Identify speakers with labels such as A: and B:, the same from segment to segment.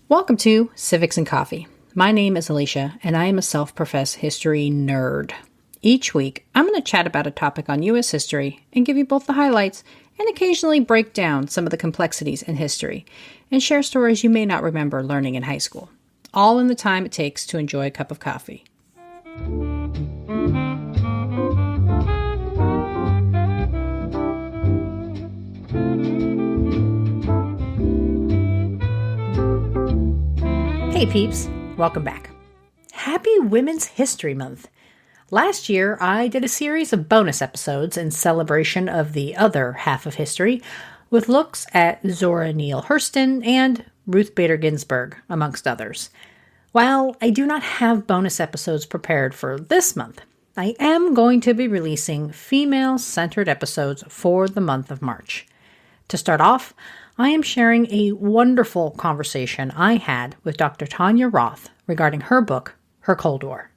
A: Welcome to Civics and Coffee. My name is Alicia, and I am a self-professed history nerd. Each week, I'm going to chat about a topic on U.S. history and give you both the highlights and occasionally break down some of the complexities in history and share stories you may not remember learning in high school, all in the time it takes to enjoy a cup of coffee. Hey peeps, welcome back. Happy Women's History Month. Last year, I did a series of bonus episodes in celebration of the other half of history with looks at Zora Neale Hurston and Ruth Bader Ginsburg, amongst others. While I do not have bonus episodes prepared for this month, I am going to be releasing female-centered episodes for the month of March. To start off, I am sharing a wonderful conversation I had with Dr. Tanya Roth regarding her book, Her Cold War.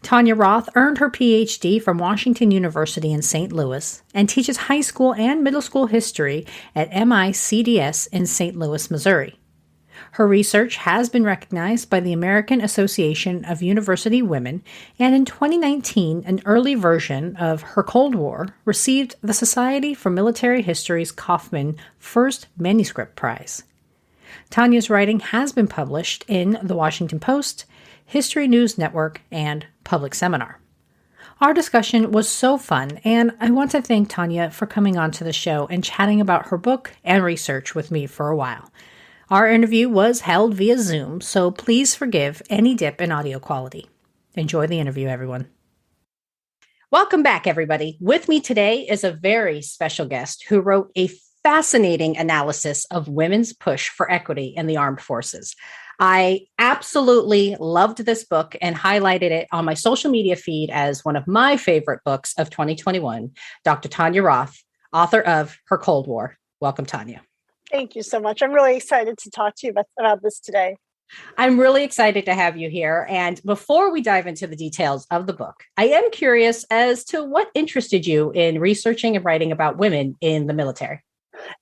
A: Tanya Roth earned her PhD from Washington University in St. Louis and teaches high school and middle school history at MICDS in St. Louis, Missouri. Her research has been recognized by the American Association of University Women, and in 2019, an early version of Her Cold War received the Society for Military History's Kaufman First Manuscript Prize. Tanya's writing has been published in The Washington Post, History News Network, and Public Seminar. Our discussion was so fun, and I want to thank Tanya for coming onto the show and chatting about her book and research with me for a while. Our interview was held via Zoom, so please forgive any dip in audio quality. Enjoy the interview, everyone. Welcome back, everybody. With me today is a very special guest who wrote a fascinating analysis of women's push for equity in the armed forces. I absolutely loved this book and highlighted it on my social media feed as one of my favorite books of 2021, Dr. Tanya Roth, author of Her Cold War. Welcome, Tanya.
B: Thank you so much. I'm really excited to talk to you about this today.
A: I'm really excited to have you here. And before we dive into the details of the book, I am curious as to what interested you in researching and writing about women in the military.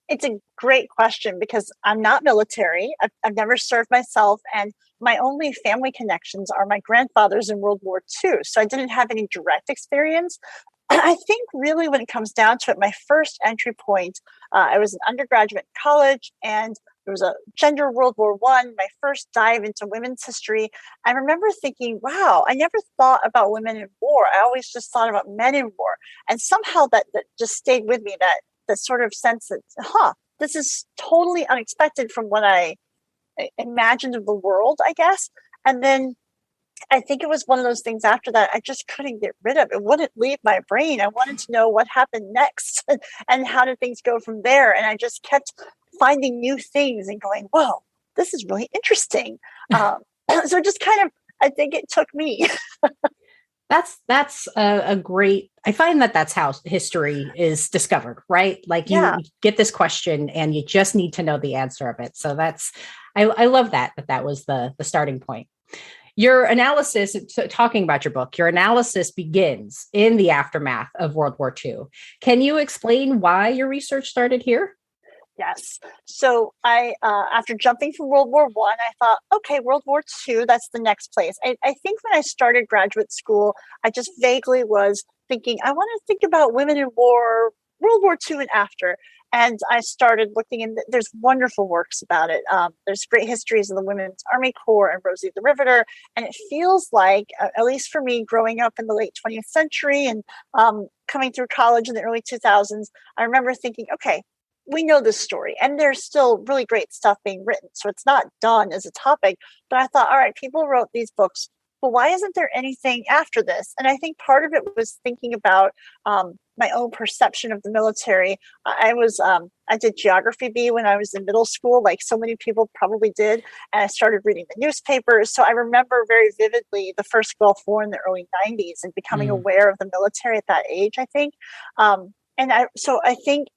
B: It's a great question because I'm not military. I've never served myself, and my only family connections are my grandfathers in World War II. So I didn't have any direct experience. I think really when it comes down to it, my first entry point, I was an undergraduate in college, and there was a gender World War I, my first dive into women's history. I remember thinking, wow, I never thought about women in war. I always just thought about men in war. And somehow that just stayed with me, that sort of sense that, this is totally unexpected from what I imagined of the world, I guess. And then I think it was one of those things after that I just couldn't get rid of. It wouldn't leave my brain. I wanted to know what happened next and how did things go from there. And I just kept finding new things and going, whoa, this is really interesting. So just kind of, I think it took me.
A: That's a great, I find that's how history is discovered, right? Like you get this question and you just need to know the answer of it. So I love that was the starting point. Your analysis, talking about your book, your analysis begins in the aftermath of World War II. Can you explain why your research started here?
B: Yes. So I, after jumping from World War I thought, okay, World War II, that's the next place. I think when I started graduate school, I just vaguely was thinking, I want to think about women in war, World War II and after. And I started looking, and there's wonderful works about it. There's great histories of the Women's Army Corps and Rosie the Riveter. And it feels like, at least for me, growing up in the late 20th century and coming through college in the early 2000s, I remember thinking, okay, we know this story, and there's still really great stuff being written. So it's not done as a topic. But I thought, all right, people wrote these books, but why isn't there anything after this? And I think part of it was thinking about my own perception of the military. I did geography B when I was in middle school, like so many people probably did. And I started reading the newspapers. So I remember very vividly the first Gulf War in the early 90s and becoming aware of the military at that age, I think. So I think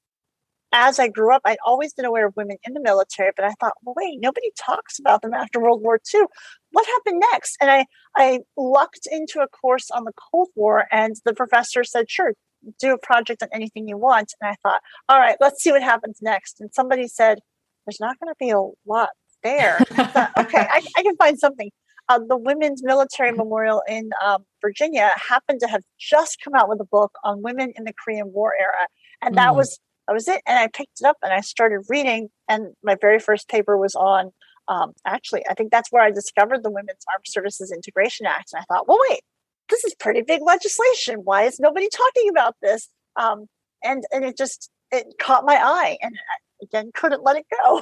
B: as I grew up, I'd always been aware of women in the military, but I thought, well, wait, nobody talks about them after World War II. What happened next? And I lucked into a course on the Cold War, and the professor said, sure, do a project on anything you want. And I thought, all right, let's see what happens next. And somebody said, there's not going to be a lot there. So, okay, I can find something. The Women's Military Memorial in Virginia happened to have just come out with a book on women in the Korean War era, and that was it. And I picked it up and I started reading, and my very first paper was on. Actually, I think that's where I discovered the Women's Armed Services Integration Act, and I thought, well, wait, this is pretty big legislation. Why is nobody talking about this? And it caught my eye, and I, again, couldn't let it go.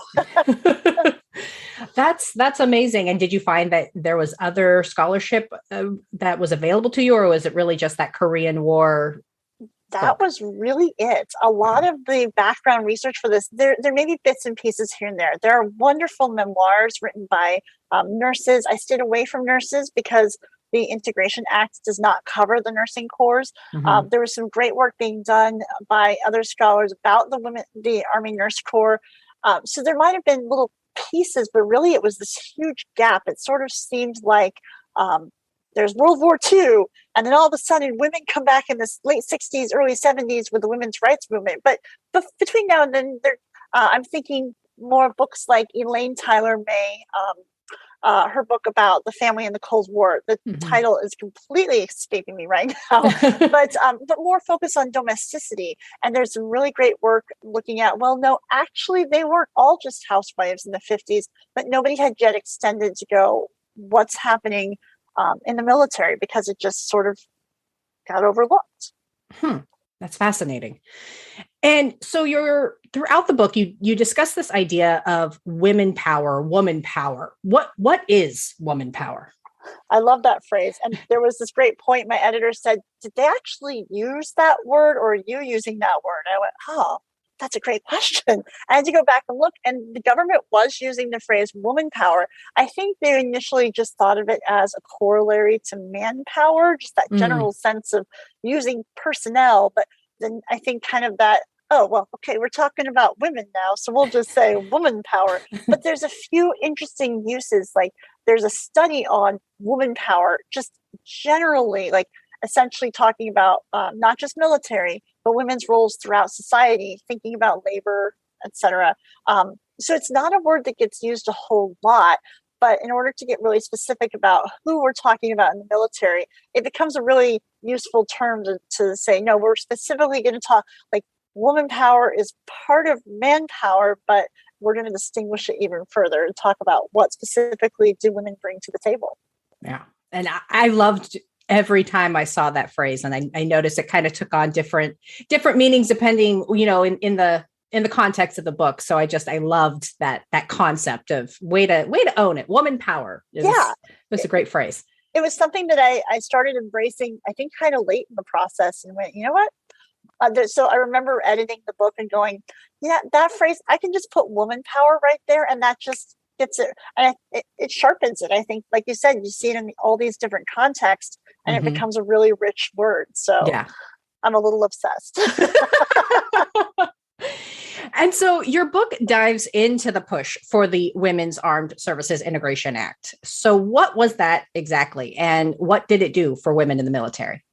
A: That's amazing. And did you find that there was other scholarship that was available to you, or was it really just that Korean War
B: That
A: book?
B: was really it. A lot of the background research for this, there may be bits and pieces here and there. There are wonderful memoirs written by nurses. I stayed away from nurses because the Integration Act does not cover the nursing corps.
A: Mm-hmm.
B: There was some great work being done by other scholars about the Army Nurse Corps. So there might have been little pieces, but really it was this huge gap. It sort of seemed like there's World War II, and then all of a sudden women come back in the late 60s, early 70s with the women's rights movement. But between now and then, I'm thinking more books like Elaine Tyler May, her book about the family in the Cold War. The
A: Mm-hmm.
B: title is completely escaping me right now, but more focus on domesticity. And there's some really great work looking at, well, no, actually, they weren't all just housewives in the 50s, but nobody had yet extended to go, what's happening in the military, because it just sort of got overlooked.
A: Hmm. That's fascinating. And so you're throughout the book, you discuss this idea of women power, woman power. What is woman power?
B: I love that phrase. And there was this great point. My editor said, did they actually use that word, or are you using that word? And I went, oh, that's a great question. I had to go back and look, and the government was using the phrase woman power. I think they initially just thought of it as a corollary to manpower, just that
A: Mm.
B: general sense of using personnel. But then I think kind of that, oh, well, okay, we're talking about women now, so we'll just say woman power. But there's a few interesting uses. Like there's a study on woman power, just generally, like essentially talking about not just military, but women's roles throughout society, thinking about labor, etc. So it's not a word that gets used a whole lot, but in order to get really specific about who we're talking about in the military, it becomes a really useful term to say, no, we're specifically going to talk like woman power is part of manpower, but we're going to distinguish it even further and talk about what specifically do women bring to the table.
A: Yeah. And I loved every time I saw that phrase, and I noticed it kind of took on different meanings depending, in the context of the book. So I loved that concept of way to own it. Woman power.
B: Yeah.
A: It was a great phrase.
B: It was something that I started embracing, I think, kind of late in the process, and went, you know what? So I remember editing the book and going, yeah, that phrase, I can just put woman power right there, and that just gets it, and it sharpens it. I think, like you said, you see it in all these different contexts, and it
A: Mm-hmm.
B: becomes a really rich word. So
A: Yeah.
B: I'm a little obsessed.
A: And so your book dives into the push for the Women's Armed Services Integration Act. So what was that exactly? And what did it do for women in the military?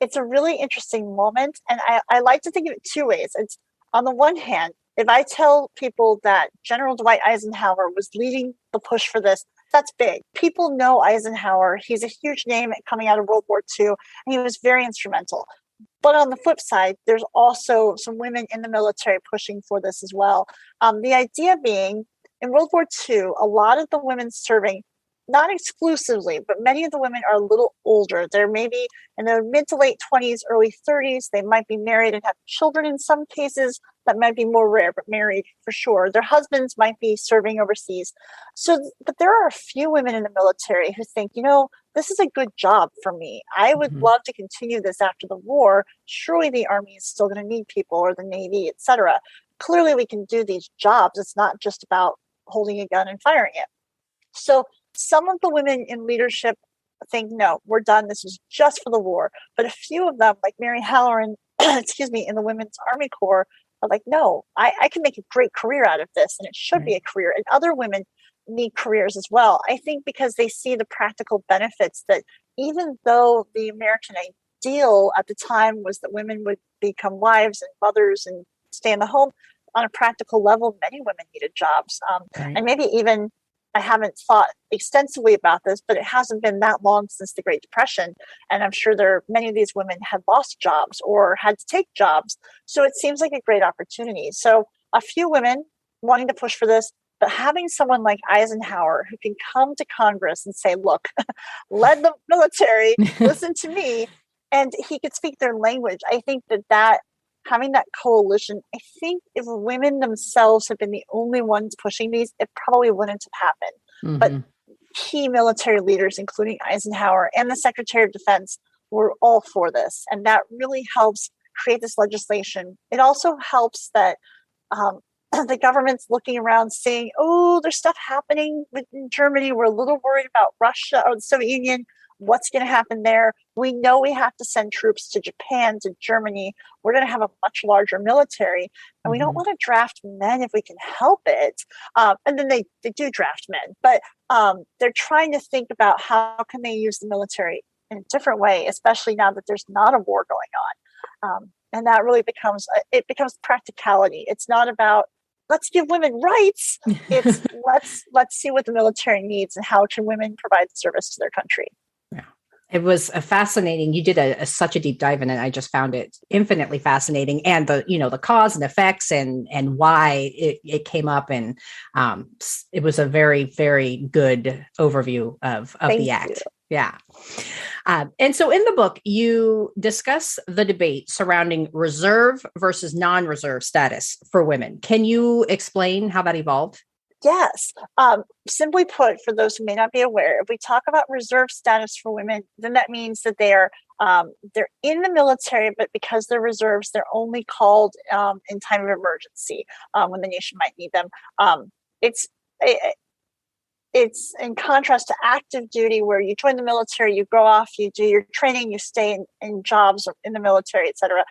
B: It's a really interesting moment. And I like to think of it two ways. It's on the one hand, if I tell people that General Dwight Eisenhower was leading the push for this, that's big. People know Eisenhower. He's a huge name coming out of World War II, and he was very instrumental. But on the flip side, there's also some women in the military pushing for this as well. The idea being, in World War II, a lot of the women serving, not exclusively, but many of the women are a little older. They're maybe in their mid to late 20s, early 30s. They might be married and have children in some cases. That might be more rare, but married for sure. Their husbands might be serving overseas. So, but there are a few women in the military who think, this is a good job for me. I would
A: Mm-hmm.
B: love to continue this after the war. Surely the Army is still going to need people, or the Navy, etc. Clearly we can do these jobs. It's not just about holding a gun and firing it. So some of the women in leadership think, no, we're done. This was just for the war. But a few of them, like Mary Halloran, excuse me, in the Women's Army Corps, are like, no, I can make a great career out of this, and it should be
A: Right.
B: a career. And other women need careers as well. I think because they see the practical benefits that even though the American ideal at the time was that women would become wives and mothers and stay in the home, on a practical level, many women needed jobs.
A: Right.
B: And maybe even, I haven't thought extensively about this, but it hasn't been that long since the Great Depression. And I'm sure many of these women had lost jobs or had to take jobs. So it seems like a great opportunity. So a few women wanting to push for this, but having someone like Eisenhower who can come to Congress and say, look, led the military, listen to me, and he could speak their language. I think that having that coalition, I think if women themselves had been the only ones pushing these, it probably wouldn't have happened. But key military leaders, including Eisenhower and the Secretary of Defense, were all for this. And that really helps create this legislation. It also helps that the government's looking around saying, oh, there's stuff happening in Germany. We're a little worried about Russia or the Soviet Union. What's going to happen there? We know we have to send troops to Japan, to Germany. We're going to have a much larger military. And we don't want to draft men if we can help it. And then they do draft men. But they're trying to think about how can they use the military in a different way, especially now that there's not a war going on. And that really becomes practicality. It's not about, let's give women rights. It's let's see what the military needs and how can women provide service to their country.
A: Yeah. It was a fascinating. You did such a deep dive in it. I just found it infinitely fascinating, and the cause and effects and why it came up, and it was a very, very good overview of the act. Yeah. And so in the book, you discuss the debate surrounding reserve versus non-reserve status for women. Can you explain how that evolved?
B: Yes. Simply put, for those who may not be aware, if we talk about reserve status for women, then that means that they're in the military, but because they're reserves, they're only called in time of emergency when the nation might need them. It's in contrast to active duty, where you join the military, you go off, you do your training, you stay in jobs in the military, etc.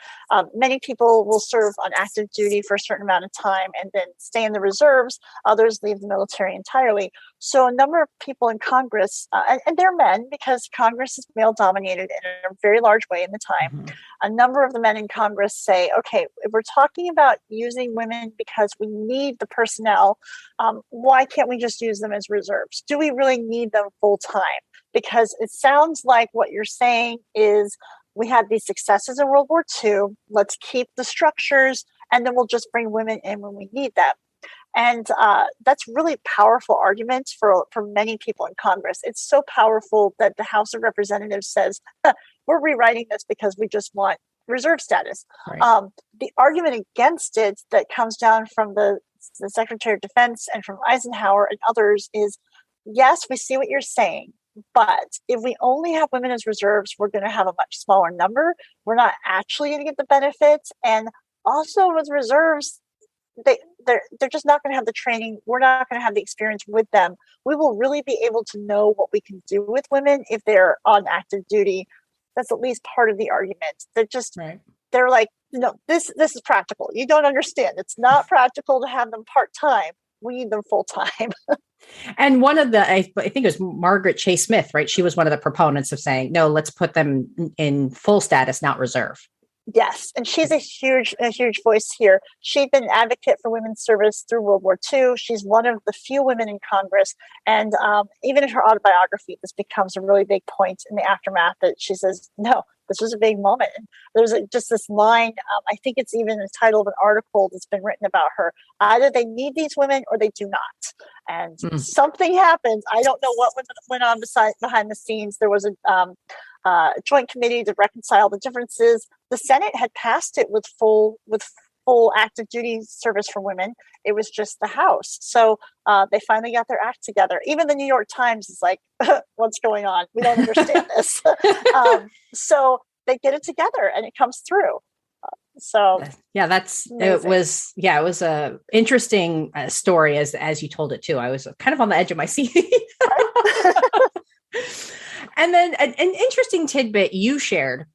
B: Many people will serve on active duty for a certain amount of time and then stay in the reserves. Others leave the military entirely. So a number of people in Congress, and they're men because Congress is male dominated in a very large way in the time. A number of the men in Congress say, okay, if we're talking about using women because we need the personnel, why can't we just use them as reserves? Do we really need them full time? Because it sounds like what you're saying is we had these successes in World War II. Let's keep the structures, and then we'll just bring women in when we need them. And that's really powerful arguments for many people in Congress. It's so powerful that the House of Representatives says, we're rewriting this because we just want reserve status. Right. The argument against it that comes down from the Secretary of Defense and from Eisenhower and others is, yes, we see what you're saying, but if we only have women as reserves, we're going to have a much smaller number. We're not actually going to get the benefits. And also with reserves, they're just not going to have the training. We're not going to have the experience with them. We will really be able to know what we can do with women if they're on active duty. That's at least part of the argument. They're like, no, this is practical. You don't understand. It's not practical to have them part-time. We need them full-time.
A: And one of the, I think it was Margaret Chase Smith, right? She was one of the proponents of saying, no, let's put them in full status, not reserve.
B: Yes, and she's a huge voice here. She'd been an advocate for women's service through World War II. She's one of the few women in Congress, and even in her autobiography, this becomes a really big point in the aftermath that she says, no, this was a big moment. And there's just this line, I think it's even the title of an article that's been written about her. Either they need these women or they do not. And something happened. I don't know what went on behind the scenes. There was a joint committee to reconcile the differences. The Senate had passed it with full active duty service for women. It was just the House. So they finally got their act together. Even the New York Times is like, what's going on? We don't understand this. So they get it together and it comes through. So
A: yeah, it was a interesting story as you told it too. I was kind of on the edge of my seat. And then an interesting tidbit you shared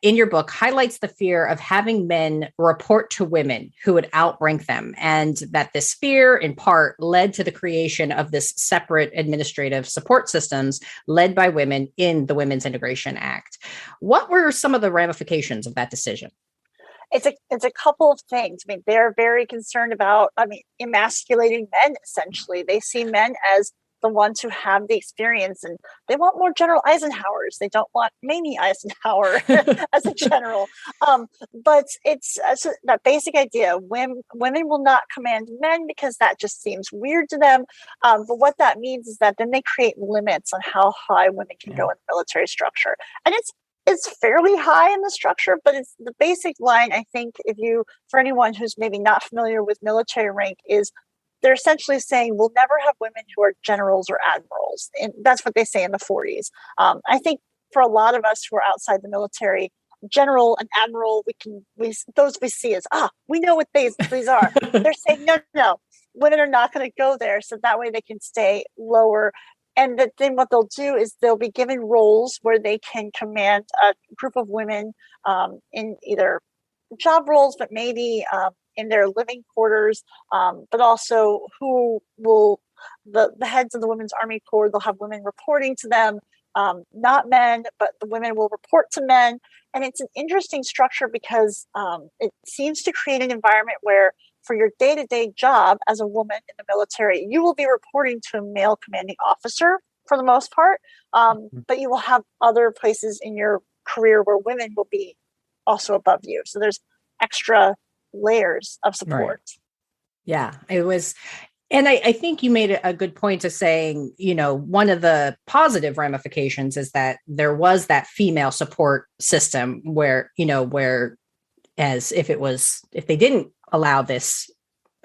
A: in your book highlights the fear of having men report to women who would outrank them, and that this fear in part led to the creation of this separate administrative support systems led by women in the Women's Integration Act. What were some of the ramifications of that decision?
B: It's a couple of things. I mean, they're very concerned about, emasculating men, essentially. They see men as the ones who have the experience, and they want more General Eisenhowers. They don't want Mamie Eisenhower as a general. But it's so that basic idea: women will not command men because that just seems weird to them. But what that means is that then they create limits on how high women can go in the military structure, and it's fairly high in the structure, but it's the basic line. I think for anyone who's maybe not familiar with military rank, is they're essentially saying we'll never have women who are generals or admirals. And that's what they say in the 40s. I think for a lot of us who are outside the military, general and admiral, those we see as, we know what these are. They're saying, no, women are not going to go there. So that way they can stay lower. And then what they'll do is they'll be given roles where they can command a group of women in either job roles, but maybe in their living quarters, but also the heads of the Women's Army Corps, they'll have women reporting to them, not men, but the women will report to men. And it's an interesting structure because it seems to create an environment where for your day-to-day job as a woman in the military, you will be reporting to a male commanding officer for the most part, but you will have other places in your career where women will be also above you. So there's extra layers of support.
A: Right. Yeah, it was. And I think you made a good point of saying, one of the positive ramifications is that there was that female support system where as if they didn't allow this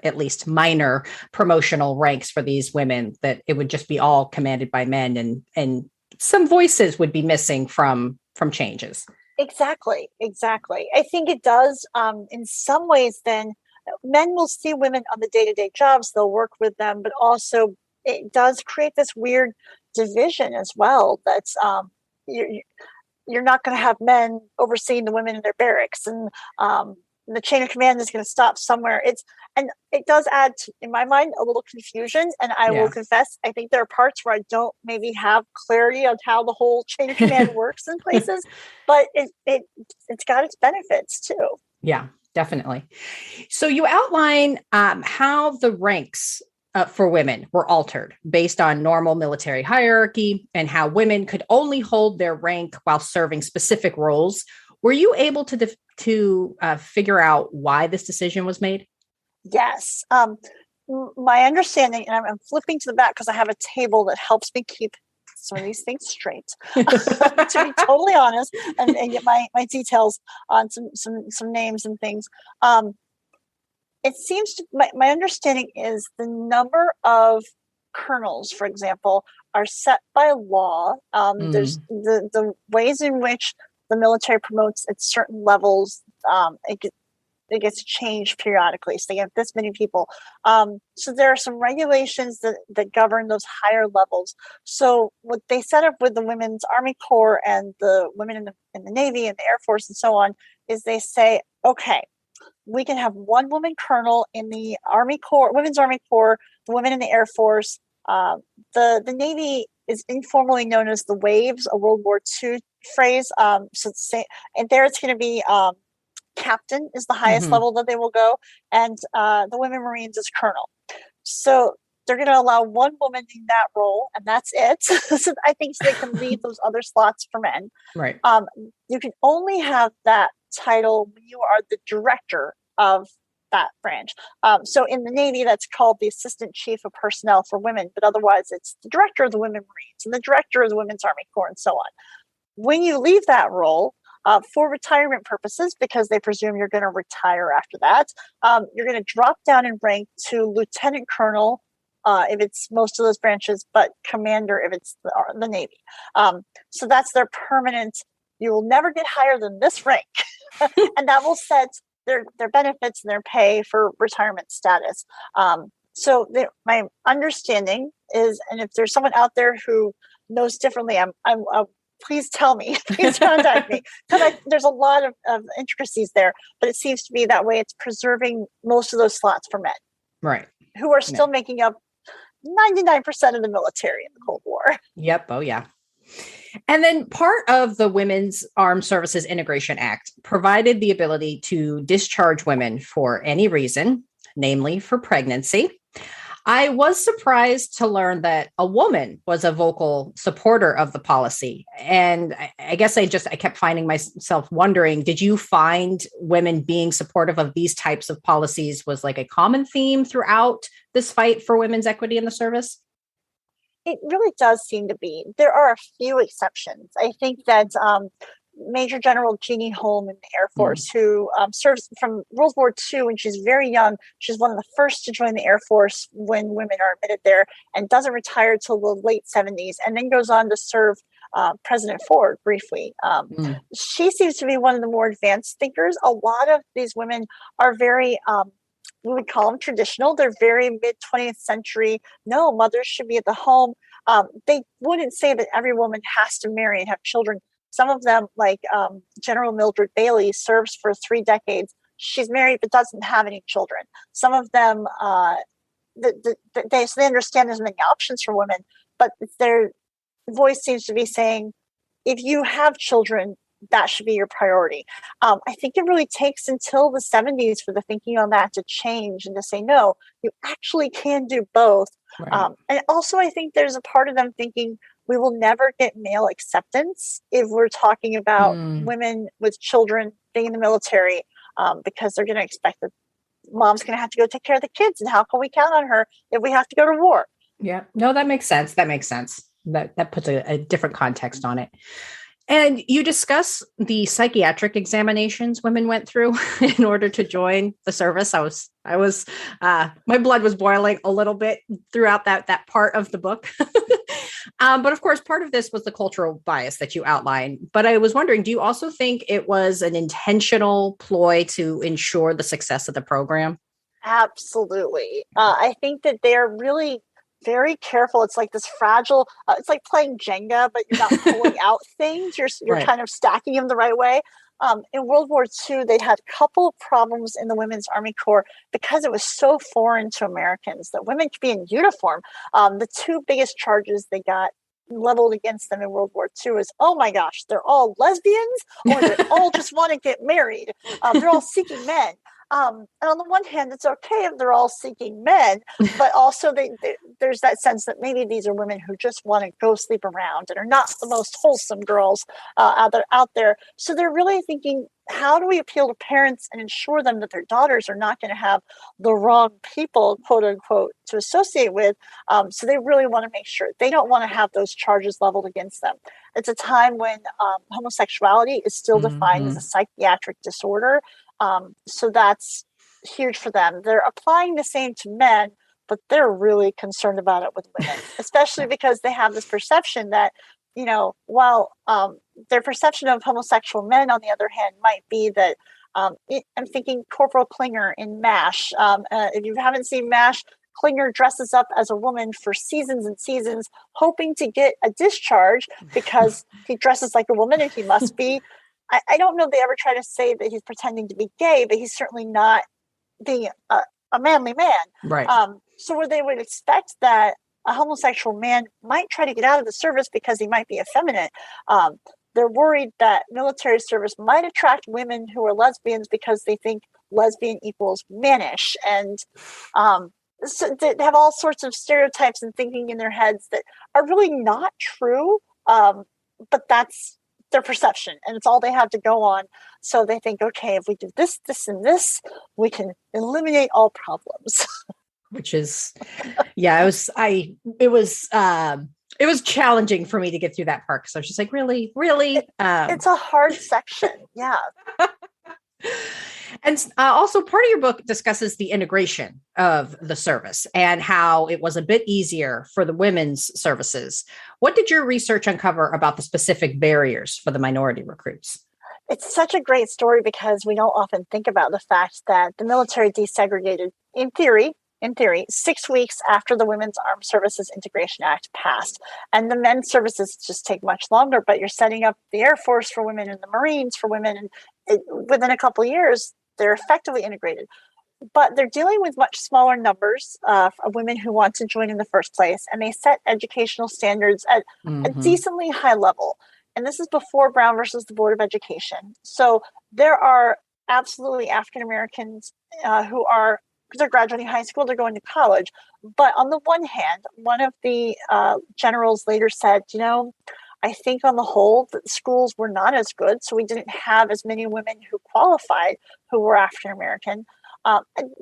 A: at least minor promotional ranks for these women, that it would just be all commanded by men and some voices would be missing from changes.
B: Exactly. I think it does in some ways. Then men will see women on the day-to-day jobs, they'll work with them, but also it does create this weird division as well. That's you're not going to have men overseeing the women in their barracks, and the chain of command is going to stop somewhere. And it does add to, in my mind, a little confusion. And I will confess, I think there are parts where I don't maybe have clarity on how the whole chain of command works in places, but it's got its benefits too.
A: Yeah, definitely. So you outline how the ranks for women were altered based on normal military hierarchy and how women could only hold their rank while serving specific roles. Were you able to figure out why this decision was made?
B: Yes. My understanding, and I'm flipping to the back because I have a table that helps me keep some of these things straight, to be totally honest, and get my details on some names and things. It seems my understanding is the number of colonels, for example, are set by law. There's the ways in which the military promotes at certain levels. It gets changed periodically. So they have this many people. So there are some regulations that govern those higher levels. So what they set up with the Women's Army Corps and the women in the Navy and the Air Force and so on is they say, okay, we can have one woman colonel in the Army Corps, Women's Army Corps, the women in the Air Force. The Navy is informally known as the Waves, a World War II phrase. And there it's going to be captain is the highest level that they will go, and the women Marines is colonel. So they're going to allow one woman in that role, and that's it. So I think they can leave those other slots for men.
A: Right.
B: You can only have that title when you are the director of that branch. So in the Navy, that's called the Assistant Chief of Personnel for women, but otherwise it's the director of the Women Marines and the director of the Women's Army Corps and so on. When you leave that role, for retirement purposes, because they presume you're going to retire after that, you're going to drop down in rank to lieutenant colonel if it's most of those branches, but commander if it's the Navy. So that's their permanent. You will never get higher than this rank, and that will set their benefits and their pay for retirement status. So my understanding is, and if there's someone out there who knows differently, I'm please tell me, please contact me, because there's a lot of intricacies there, but it seems to be that way. It's preserving most of those slots for men,
A: right,
B: who are still making up 99% of the military in the Cold War.
A: Yep. Oh, yeah. And then part of the Women's Armed Services Integration Act provided the ability to discharge women for any reason, namely for pregnancy. I was surprised to learn that a woman was a vocal supporter of the policy. And I guess I kept finding myself wondering, did you find women being supportive of these types of policies was like a common theme throughout this fight for women's equity in the service?
B: It really does seem to be. There are a few exceptions. I think that Major General Jeannie Holm in the Air Force, who serves from World War II when she's very young. She's one of the first to join the Air Force when women are admitted there, and doesn't retire till the late 70s, and then goes on to serve President Ford briefly. She seems to be one of the more advanced thinkers. A lot of these women are very we would call them traditional. They're very mid 20th century. No, mothers should be at the home. They wouldn't say that every woman has to marry and have children. Some of them, like General Mildred Bailey, serves for 3 decades. She's married but doesn't have any children. Some of them, they understand there's many options for women, but their voice seems to be saying, if you have children, that should be your priority. I think it really takes until the 70s for the thinking on that to change and to say, no, you actually can do both. Right. And also, I think there's a part of them thinking we will never get male acceptance if we're talking about women with children being in the military, because they're going to expect that mom's going to have to go take care of the kids. And how can we count on her if we have to go to war?
A: Yeah, no, that makes sense. That puts a different context on it. And you discuss the psychiatric examinations women went through in order to join the service. My blood was boiling a little bit throughout that part of the book. But of course, part of this was the cultural bias that you outlined. But I was wondering, do you also think it was an intentional ploy to ensure the success of the program?
B: Absolutely. I think that they're really very careful. It's like this fragile, it's like playing Jenga, but you're not pulling out things. You're right. Kind of stacking them the right way. In World War II, they had a couple of problems in the Women's Army Corps because it was so foreign to Americans that women could be in uniform. The 2 biggest charges they got leveled against them in World War II is, oh my gosh, they're all lesbians, or they all just want to get married. They're all seeking men. And on the one hand, it's okay if they're all seeking men, but also there's that sense that maybe these are women who just want to go sleep around and are not the most wholesome girls out there. So they're really thinking, how do we appeal to parents and ensure them that their daughters are not going to have the wrong people, quote unquote, to associate with? So they really want to make sure they don't want to have those charges leveled against them. It's a time when homosexuality is still defined as a psychiatric disorder. So that's huge for them. They're applying the same to men, but they're really concerned about it with women, especially because they have this perception that, while their perception of homosexual men, on the other hand, might be that I'm thinking Corporal Klinger in MASH. If you haven't seen MASH, Klinger dresses up as a woman for seasons and seasons, hoping to get a discharge because he dresses like a woman and he must be. I don't know if they ever try to say that he's pretending to be gay, but he's certainly not being a manly man.
A: Right.
B: So where they would expect that a homosexual man might try to get out of the service because he might be effeminate. They're worried that military service might attract women who are lesbians because they think lesbian equals mannish. And so they have all sorts of stereotypes and thinking in their heads that are really not true. But that's their perception, and it's all they have to go on. So they think, okay, if we do this, this, and this, we can eliminate all problems.
A: Which is, yeah, it was challenging for me to get through that part. So I was just like, really?
B: It's a hard section. Yeah.
A: And also part of your book discusses the integration of the service and how it was a bit easier for the women's services. What did your research uncover about the specific barriers for the minority recruits?
B: It's such a great story because we don't often think about the fact that the military desegregated, in theory, 6 weeks after the Women's Armed Services Integration Act passed. And the men's services just take much longer, but you're setting up the Air Force for women and the Marines for women. And within a couple of years, they're effectively integrated. but they're dealing with much smaller numbers of women who want to join in the first place, and they set educational standards at a
A: Mm-hmm.
B: decently high level. And this is before Brown versus the Board of Education. So there are absolutely African Americans who are, because they're graduating high school, they're going to college. But on the one hand, one of the generals later said, I think on the whole that schools were not as good, so we didn't have as many women who qualified who were African American.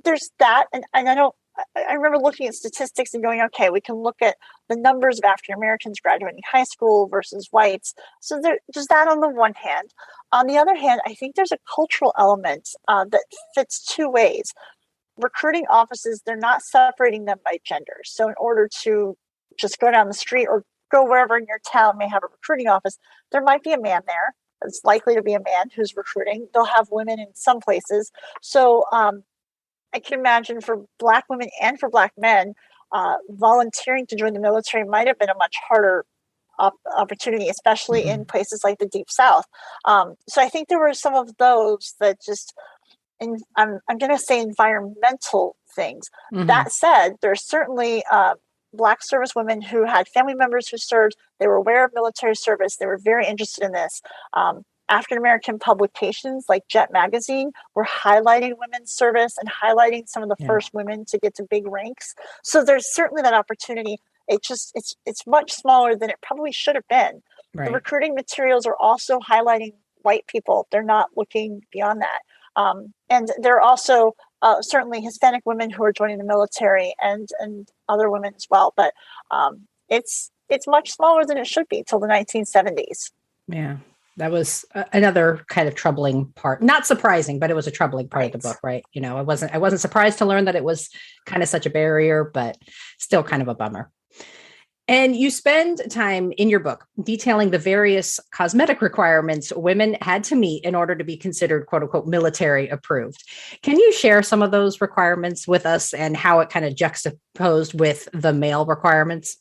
B: There's that, and I don't. I remember looking at statistics and going, okay, we can look at the numbers of African Americans graduating high school versus whites. So there's that on the one hand. On the other hand, I think there's a cultural element that fits two ways. Recruiting offices, they're not separating them by gender. So in order to just go down the street or go wherever in your town may have a recruiting office, there might be a man there. It's likely to be a man who's recruiting. They'll have women in some places. So I can imagine for Black women and for Black men, volunteering to join the military might have been a much harder opportunity, especially
A: Mm-hmm.
B: in places like the Deep South. So I think there were some of those that just, I'm going to say environmental things.
A: Mm-hmm.
B: That said, there's certainly Black service women who had family members who served. They were aware of military service. They were very interested in this. African American publications like Jet Magazine were highlighting women's service and highlighting some of the
A: Yeah.
B: first women to get to big ranks. So there's certainly that opportunity. It's much smaller than it probably should have been. The
A: Right.
B: recruiting materials are also highlighting white people. They're not looking beyond that. And there are also certainly Hispanic women who are joining the military and other women as well. But it's much smaller than it should be till the 1970s.
A: Yeah. That was another kind of troubling part. Not surprising, but it was a troubling part of the
B: Right.
A: book, right? I wasn't surprised to learn that it was kind of such a barrier, but still kind of a bummer. And you spend time in your book detailing the various cosmetic requirements women had to meet in order to be considered, quote unquote, military approved. Can you share some of those requirements with us and how it kind of juxtaposed with the male requirements?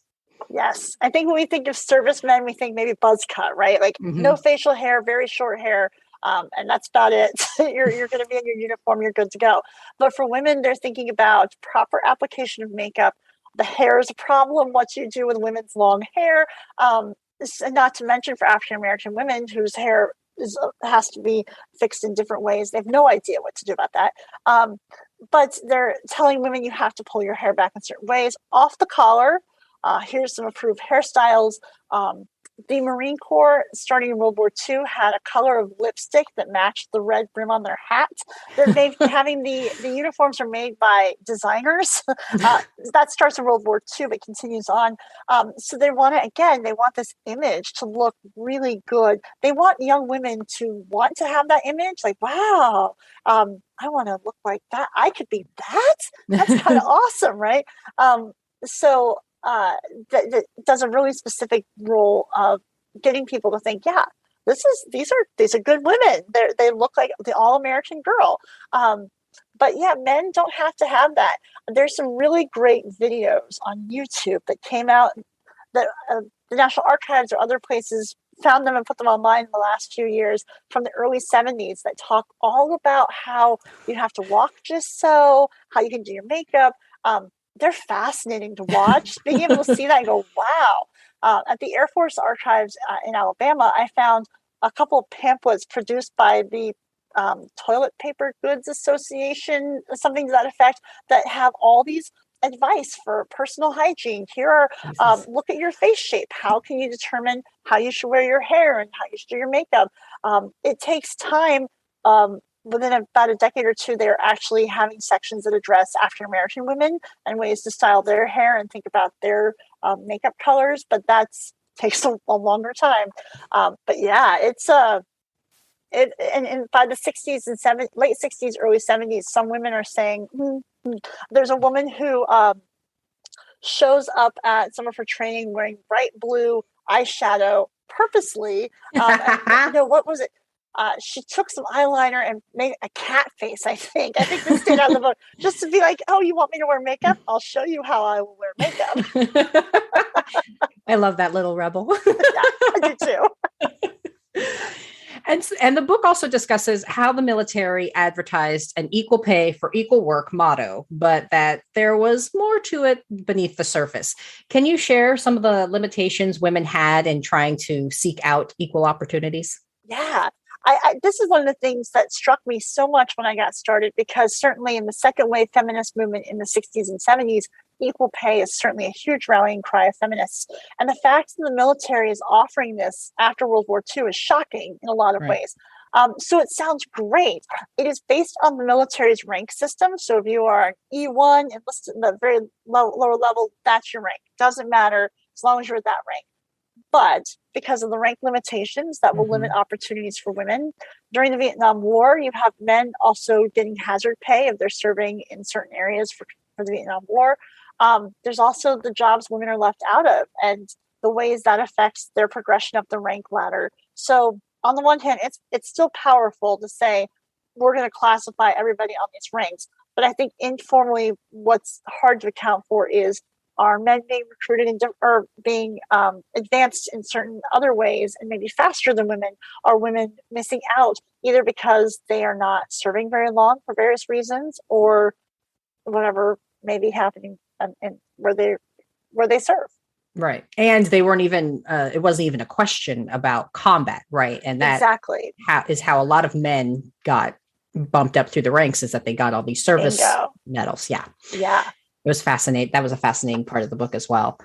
B: Yes. I think when we think of servicemen, we think maybe buzz cut, right? Like no
A: Mm-hmm.
B: facial hair, very short hair. And that's about it. You're going to be in your uniform, you're good to go. But for women, they're thinking about proper application of makeup. The hair is a problem, what you do with women's long hair. And not to mention for African American women whose hair has to be fixed in different ways. They have no idea what to do about that. But they're telling women you have to pull your hair back in certain ways, off the collar. Here's some approved hairstyles. The Marine Corps, starting in World War II, had a color of lipstick that matched the red brim on their hat. Having the uniforms are made by designers. That starts in World War II, but continues on. So they want this image to look really good. They want young women to want to have that image. Like, wow, I want to look like that. I could be that. That's kind of awesome, right? So that does a really specific role of getting people to think, yeah, these are good women. They look like the all American girl. But yeah, men don't have to have that. There's some really great videos on YouTube that came out that the National Archives or other places found them and put them online in the last few years from the early 70s that talk all about how you have to walk just so, how you can do your makeup. They're fascinating to watch. Being able to see that and go, wow. At the Air Force Archives in Alabama, I found a couple of pamphlets produced by the Toilet Paper Goods Association, something to that effect, that have all these advice for personal hygiene. Here are look at your face shape. How can you determine how you should wear your hair and how you should do your makeup? It takes time. Within about a decade or two, they're actually having sections that address African American women and ways to style their hair and think about their makeup colors. But that takes a longer time. But yeah, it's and by the 60s and late 60s, early 70s, some women are saying, there's a woman who shows up at some of her training wearing bright blue eyeshadow purposely. What was it? She took some eyeliner and made a cat face, I think. I think this stayed out of the book. Just to be like, oh, you want me to wear makeup? I'll show you how I will wear makeup.
A: I love that little rebel.
B: Yeah, I do too.
A: And the book also discusses how the military advertised an equal pay for equal work motto, but that there was more to it beneath the surface. Can you share some of the limitations women had in trying to seek out equal opportunities?
B: Yeah. This is one of the things that struck me so much when I got started, because certainly in the second wave feminist movement in the 60s and 70s, equal pay is certainly a huge rallying cry of feminists. And the fact that the military is offering this after World War II is shocking in a lot of
A: Right.
B: ways. So it sounds great. It is based on the military's rank system. So if you are an E1 enlisted in the very lower level, that's your rank. Doesn't matter as long as you're at that rank. But because of the rank limitations that will limit opportunities for women, during the Vietnam War, you have men also getting hazard pay if they're serving in certain areas for the Vietnam War. There's also the jobs women are left out of and the ways that affects their progression up the rank ladder. So on the one hand, it's still powerful to say we're going to classify everybody on these ranks. But I think informally, what's hard to account for is, are men being recruited or being advanced in certain other ways and maybe faster than women? Are women missing out either because they are not serving very long for various reasons, or whatever may be happening in where they serve?
A: Right. And they weren't even, it wasn't even a question about combat. Right. And that
B: Exactly.
A: is how a lot of men got bumped up through the ranks, is that they got all these service medals. Yeah.
B: Yeah.
A: It was fascinating. That was a fascinating part of the book as well.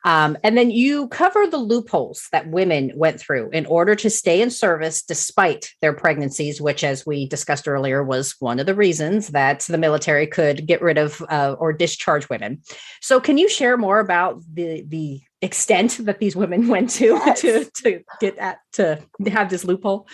A: And then you cover the loopholes that women went through in order to stay in service despite their pregnancies, which, as we discussed earlier, was one of the reasons that the military could get rid of or discharge women. So can you share more about the extent that these women went to to get at, to have this loophole?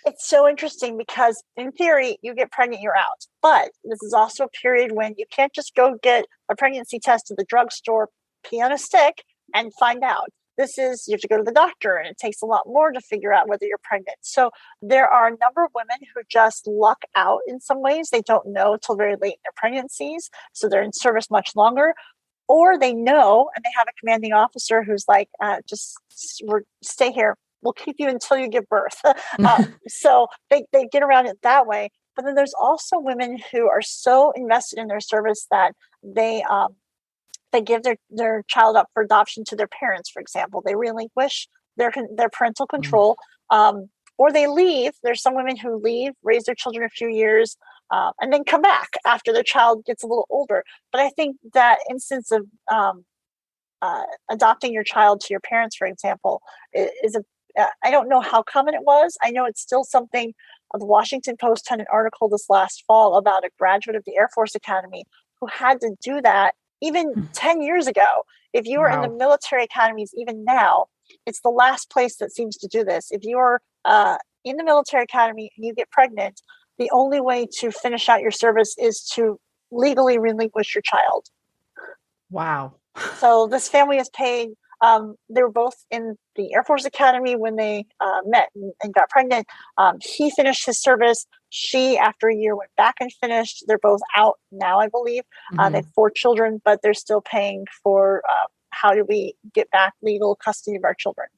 B: It's so interesting because in theory, you get pregnant, you're out. But this is also a period when you can't just go get a pregnancy test at the drugstore, pee on a stick, and find out. This is, you have to go to the doctor, and it takes a lot more to figure out whether you're pregnant. So there are a number of women who just luck out in some ways. They don't know until very late in their pregnancies. So they're in service much longer. Or they know and they have a commanding officer who's like, just stay here. We'll keep you until you give birth. So they get around it that way. But then there's also women who are so invested in their service that they give their child up for adoption to their parents, for example. They relinquish their parental control, or they leave. There's some women who leave, raise their children a few years, and then come back after their child gets a little older. But I think that instance of adopting your child to your parents, for example, is I don't know how common it was. I know it's still something. The Washington Post had an article this last fall about a graduate of the Air Force Academy who had to do that even 10 years ago. If you are in the military academies, even now, it's the last place that seems to do this. If you are in the military academy and you get pregnant, the only way to finish out your service is to legally relinquish your child.
A: Wow.
B: So this family is paid. They were both in the Air Force Academy when they met and got pregnant. He finished his service. She, after a year, went back and finished. They're both out now, I believe. They have 4 children, but they're still paying for how do we get back legal custody of our children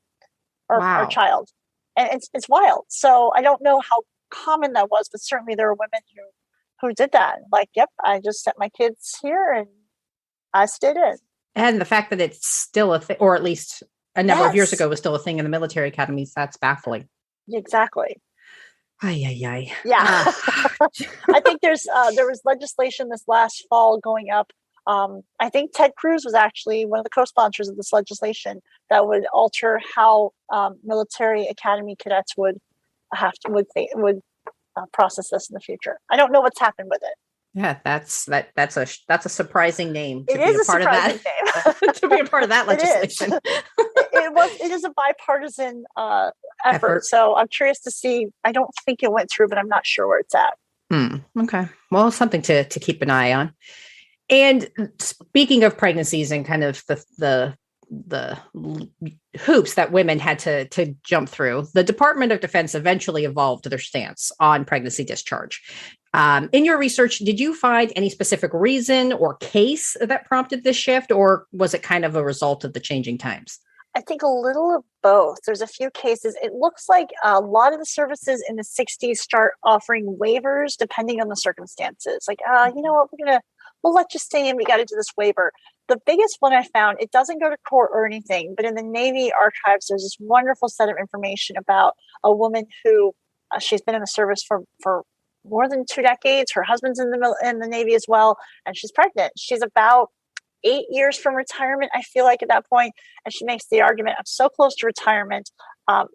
B: or our child. And it's wild. So I don't know how common that was, but certainly there are women who did that. Like, yep, I just sent my kids here and I stayed in.
A: And the fact that it's still a thing, or at least a number of years ago was still a thing in the military academies, that's baffling.
B: Exactly.
A: Ay.
B: Yeah. I think there was legislation this last fall going up. I think Ted Cruz was actually one of the co-sponsors of this legislation that would alter how military academy cadets would process this in the future. I don't know what's happened with it.
A: Yeah, that's a surprising name to
B: it
A: be
B: is
A: a part of that.
B: Name.
A: To be a part of that legislation.
B: It is a bipartisan effort. So I'm curious to see. I don't think it went through, but I'm not sure where it's at.
A: Okay. Well, something to keep an eye on. And speaking of pregnancies and kind of the hoops that women had to jump through, the Department of Defense eventually evolved their stance on pregnancy discharge. In your research, did you find any specific reason or case that prompted this shift, or was it kind of a result of the changing times?
B: I think a little of both. There's a few cases. It looks like a lot of the services in the 60s start offering waivers depending on the circumstances. Like, you know what, we'll let you stay in. We got to do this waiver. The biggest one I found, it doesn't go to court or anything, but in the Navy archives, there's this wonderful set of information about a woman who she's been in the service for more than 2 decades. Her husband's in the Navy as well, and she's pregnant. She's about 8 years from retirement, I feel like at that point, and she makes the argument, I'm so close to retirement,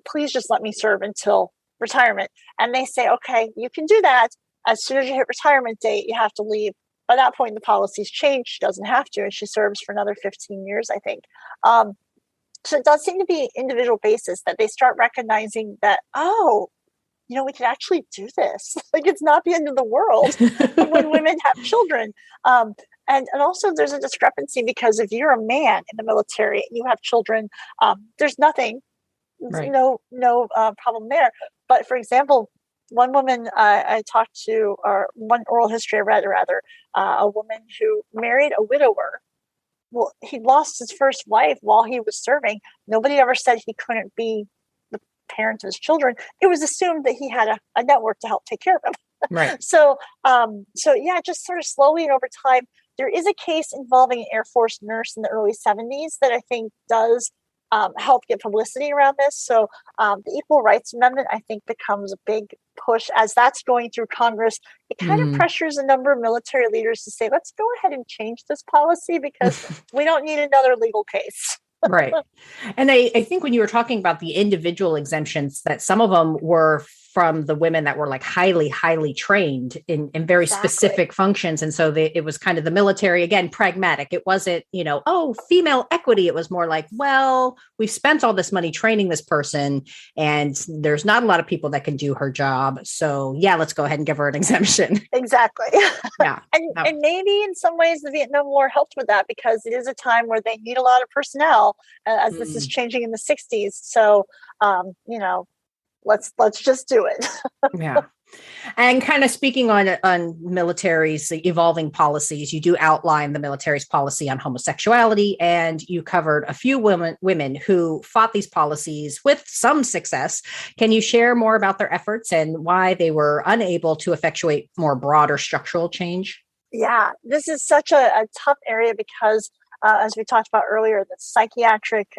B: please just let me serve until retirement. And they say, okay, you can do that. As soon as you hit retirement date, you have to leave. By that point, the policy's changed. She doesn't have to, and she serves for another 15 years, I think. So it does seem to be individual basis that they start recognizing that, oh, we could actually do this. Like, it's not the end of the world when women have children. And also there's a discrepancy because if you're a man in the military and you have children, there's nothing,
A: Right.
B: no problem there. But for example, one woman I talked to, or one oral history I read, rather, a woman who married a widower. Well, he lost his first wife while he was serving. Nobody ever said he couldn't be the parent of his children. It was assumed that he had a network to help take care of them.
A: Right.
B: So yeah, just sort of slowly and over time, there is a case involving an Air Force nurse in the early 70s that I think does help get publicity around this. So the Equal Rights Amendment, I think, becomes a big push as that's going through Congress. It kind of pressures a number of military leaders to say, let's go ahead and change this policy because we don't need another legal case.
A: Right. And I think when you were talking about the individual exemptions, that some of them were from the women that were like highly, highly trained in very specific functions. And so it was kind of the military, again, pragmatic. It wasn't, female equity. It was more like, well, we've spent all this money training this person and there's not a lot of people that can do her job. So yeah, let's go ahead and give her an exemption.
B: Exactly.
A: Yeah.
B: And maybe in some ways the Vietnam War helped with that because it is a time where they need a lot of personnel as this is changing in the 60s. So, let's just do it.
A: Yeah. And kind of speaking on military's evolving policies, you do outline the military's policy on homosexuality, and you covered a few women who fought these policies with some success. Can you share more about their efforts and why they were unable to effectuate more broader structural change?
B: Yeah, this is such a tough area because, as we talked about earlier, the psychiatric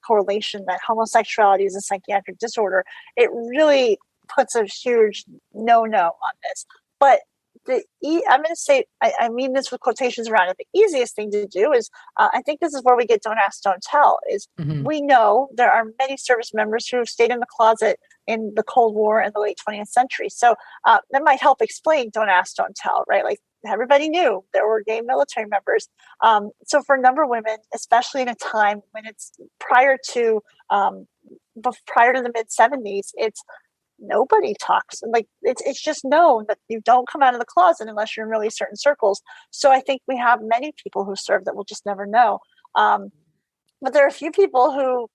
B: correlation that homosexuality is a psychiatric disorder, it really puts a huge no on this. But I'm going to say, I mean this with quotations around it, the easiest thing to do is, I think this is where we get don't ask, don't tell, is we know there are many service members who have stayed in the closet in the Cold War and the late 20th century. So that might help explain don't ask, don't tell, right? Like, everybody knew there were gay military members. So for a number of women, especially in a time when it's prior to the mid 70s, it's nobody talks. Like, it's just known that you don't come out of the closet unless you're in really certain circles. So I think we have many people who serve that we'll just never know. But there are a few people who,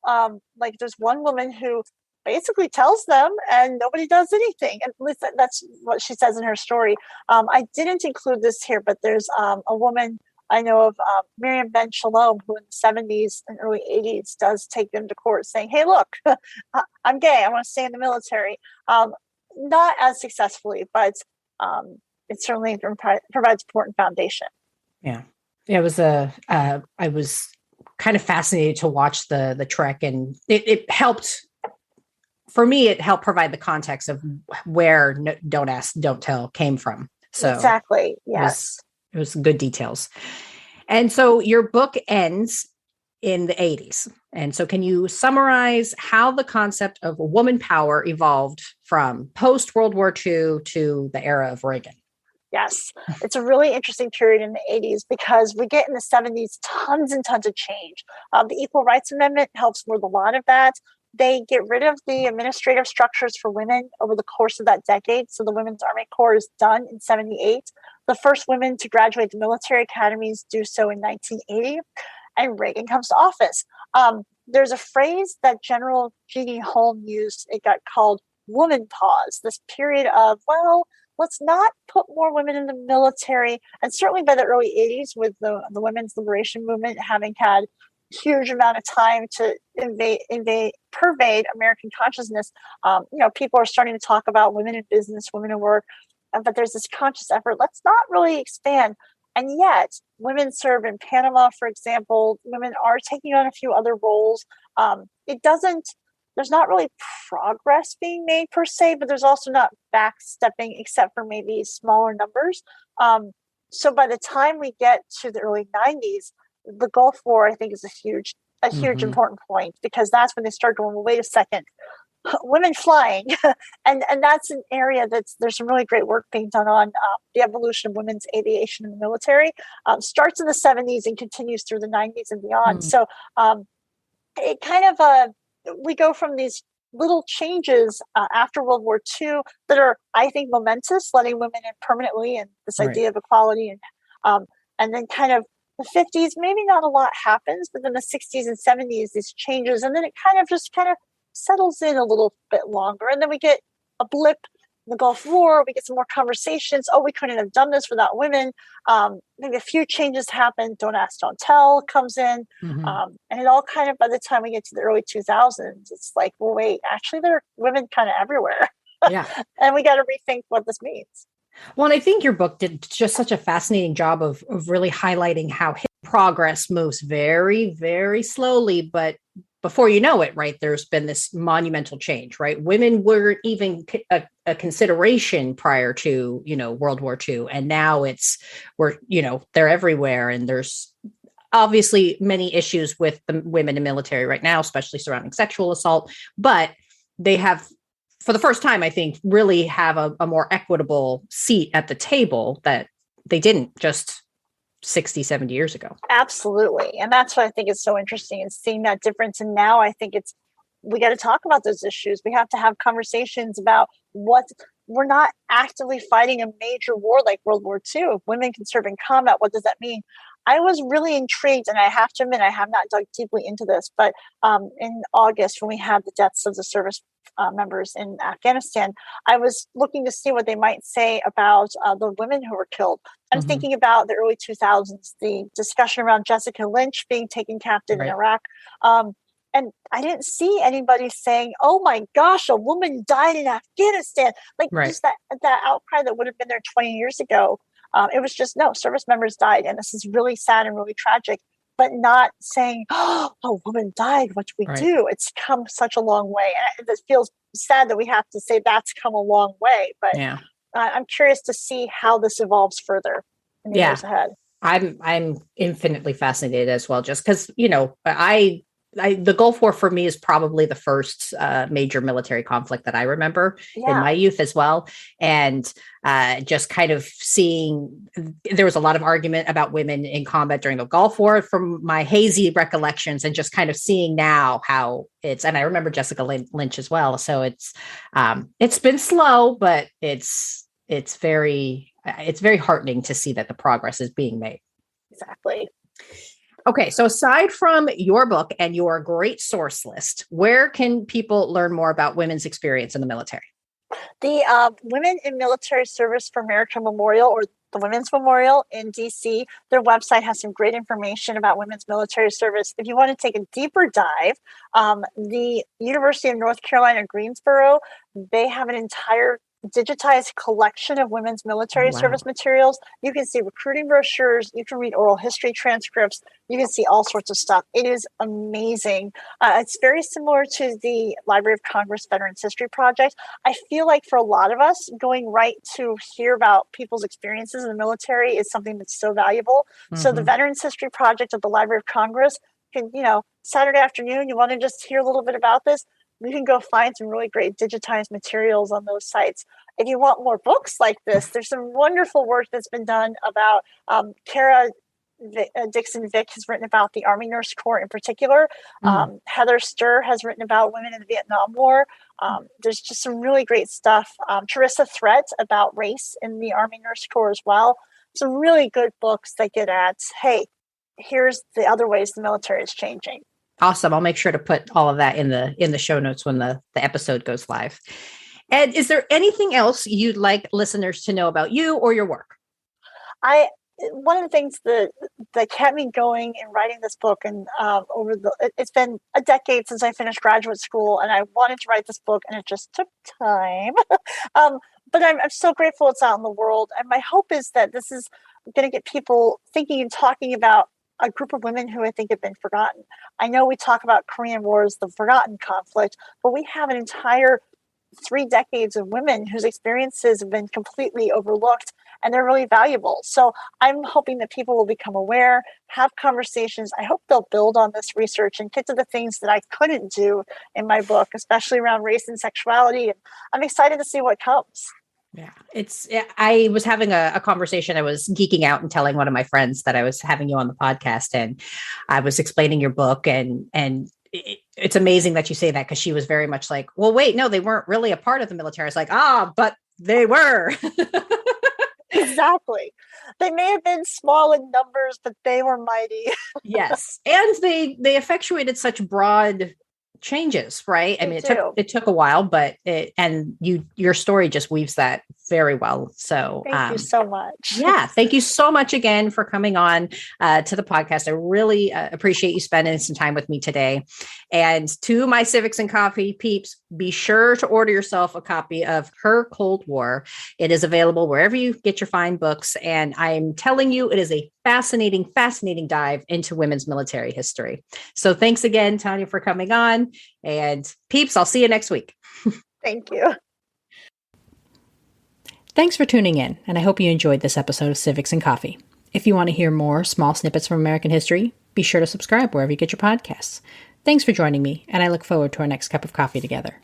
B: like, there's one woman who basically tells them and nobody does anything. And at least that's what she says in her story. I didn't include this here, but there's a woman I know of, Miriam Ben Shalom, who in the 70s and early 80s does take them to court saying, hey, look, I'm gay. I want to stay in the military. Not as successfully, but it certainly provides important foundation.
A: Yeah. It was I was kind of fascinated to watch the trek, and it helped. For me, it helped provide the context of where Don't Ask, Don't Tell came from. So
B: exactly. Yes.
A: It was good details. And so your book ends in the 80s. And so can you summarize how the concept of woman power evolved from post-World War II to the era of Reagan?
B: Yes, it's a really interesting period in the 80s because we get in the 70s tons and tons of change. The Equal Rights Amendment helps with a lot of that. They get rid of the administrative structures for women over the course of that decade. So the Women's Army Corps is done in 78. The first women to graduate the military academies do so in 1980. And Reagan comes to office. There's a phrase that General Jeannie Holm used. It got called woman pause, this period of, well, let's not put more women in the military. And certainly by the early 80s with the women's liberation movement having had huge amount of time to pervade American consciousness. People are starting to talk about women in business, women in work, but there's this conscious effort. Let's not really expand. And yet, women serve in Panama, for example. Women are taking on a few other roles. It doesn't. There's not really progress being made per se, but there's also not backstepping except for maybe smaller numbers. So by the time we get to the early 90s, the Gulf War, I think, is a huge important point, because that's when they start going, well, wait a second, women flying. and that's an area there's some really great work being done on the evolution of women's aviation in the military. Starts in the 70s and continues through the 90s and beyond. So it kind of, we go from these little changes after World War II that are, I think, momentous, letting women in permanently, and this idea of equality. And then kind of the 50s, maybe not a lot happens, but then the 60s and 70s, these changes. And then it kind of settles in a little bit longer. And then we get a blip in the Gulf War. We get some more conversations. Oh, we couldn't have done this without women. Maybe a few changes happen. Don't ask, don't tell comes in. And it all kind of, by the time we get to the early 2000s, it's like, well, wait, actually there are women kind of everywhere.
A: Yeah.
B: And we got to rethink what this means.
A: Well, and I think your book did just such a fascinating job of really highlighting how progress moves very, very slowly, but before you know it, right, there's been this monumental change, right? Women weren't even a consideration prior to, World War II. And now they're everywhere. And there's obviously many issues with the women in military right now, especially surrounding sexual assault, but they have, for the first time, I think, really have a more equitable seat at the table that they didn't just 60, 70 years ago.
B: Absolutely. And that's what I think is so interesting, is seeing that difference. And now I think we got to talk about those issues. We have to have conversations about we're not actively fighting a major war like World War II. If women can serve in combat, what does that mean? I was really intrigued, and I have to admit, I have not dug deeply into this, but in August, when we had the deaths of the service members in Afghanistan, I was looking to see what they might say about the women who were killed. I'm thinking about the early 2000s, the discussion around Jessica Lynch being taken captive in Iraq. And I didn't see anybody saying, oh my gosh, a woman died in Afghanistan. Just that outcry that would have been there 20 years ago. It was just, no, service members died. And this is really sad and really tragic, but not saying, oh, a woman died. What do we do? It's come such a long way. And it feels sad that we have to say that's come a long way. But I'm curious to see how this evolves further in the years ahead.
A: I'm infinitely fascinated as well, just because, the Gulf War for me is probably the first major military conflict that I remember in my youth as well. And just kind of seeing, there was a lot of argument about women in combat during the Gulf War from my hazy recollections, and just kind of seeing now how and I remember Jessica Lynch as well. So it's been slow, but it's very heartening to see that the progress is being made.
B: Exactly.
A: Okay, so aside from your book and your great source list, where can people learn more about women's experience in the military?
B: The Women in Military Service for America Memorial, or the Women's Memorial in DC, their website has some great information about women's military service. If you want to take a deeper dive, the University of North Carolina, Greensboro, they have an entire digitized collection of women's military service materials. You can see recruiting brochures, you can read oral history transcripts, you can see all sorts of stuff. It is amazing. It's very similar to the Library of Congress Veterans History Project. I feel like for a lot of us, going right to hear about people's experiences in the military is something that's so valuable. So the Veterans History Project at the Library of Congress can, Saturday afternoon, you want to just hear a little bit about this, you can go find some really great digitized materials on those sites. If you want more books like this, there's some wonderful work that's been done about Kara Dixon Vick has written about the Army Nurse Corps in particular. Heather Sturr has written about women in the Vietnam War. There's just some really great stuff. Teresa Threat about race in the Army Nurse Corps as well. Some really good books that get at, hey, here's the other ways the military is changing.
A: Awesome. I'll make sure to put all of that in the show notes when the episode goes live. And is there anything else you'd like listeners to know about you or your work?
B: one of the things that kept me going in writing this book, and it's been a decade since I finished graduate school, and I wanted to write this book, and it just took time. um, but I'm so grateful it's out in the world, and my hope is that this is going to get people thinking and talking about a group of women who I think have been forgotten. I know we talk about Korean War as the forgotten conflict, but we have an entire 3 decades of women whose experiences have been completely overlooked, and they're really valuable. So I'm hoping that people will become aware, have conversations. I hope they'll build on this research and get to the things that I couldn't do in my book, especially around race and sexuality. And I'm excited to see what comes.
A: Yeah, I was having a conversation. I was geeking out and telling one of my friends that I was having you on the podcast, and I was explaining your book, and it's amazing that you say that, because she was very much like, well, wait, no, they weren't really a part of the military. It's like, but they were.
B: Exactly. They may have been small in numbers, but they were mighty.
A: Yes. And they effectuated such broad changes, right? I mean, it took a while, but your story just weaves that very well. So
B: thank you so much.
A: Yeah. Thank you so much again for coming on to the podcast. I really appreciate you spending some time with me today. And to my Civics and Coffee peeps, be sure to order yourself a copy of Her Cold War. It is available wherever you get your fine books. And I'm telling you, it is a fascinating, fascinating dive into women's military history. So thanks again, Tanya, for coming on. And peeps, I'll see you next week.
B: Thank you.
A: Thanks for tuning in, and I hope you enjoyed this episode of Civics and Coffee. If you want to hear more small snippets from American history, be sure to subscribe wherever you get your podcasts. Thanks for joining me, and I look forward to our next cup of coffee together.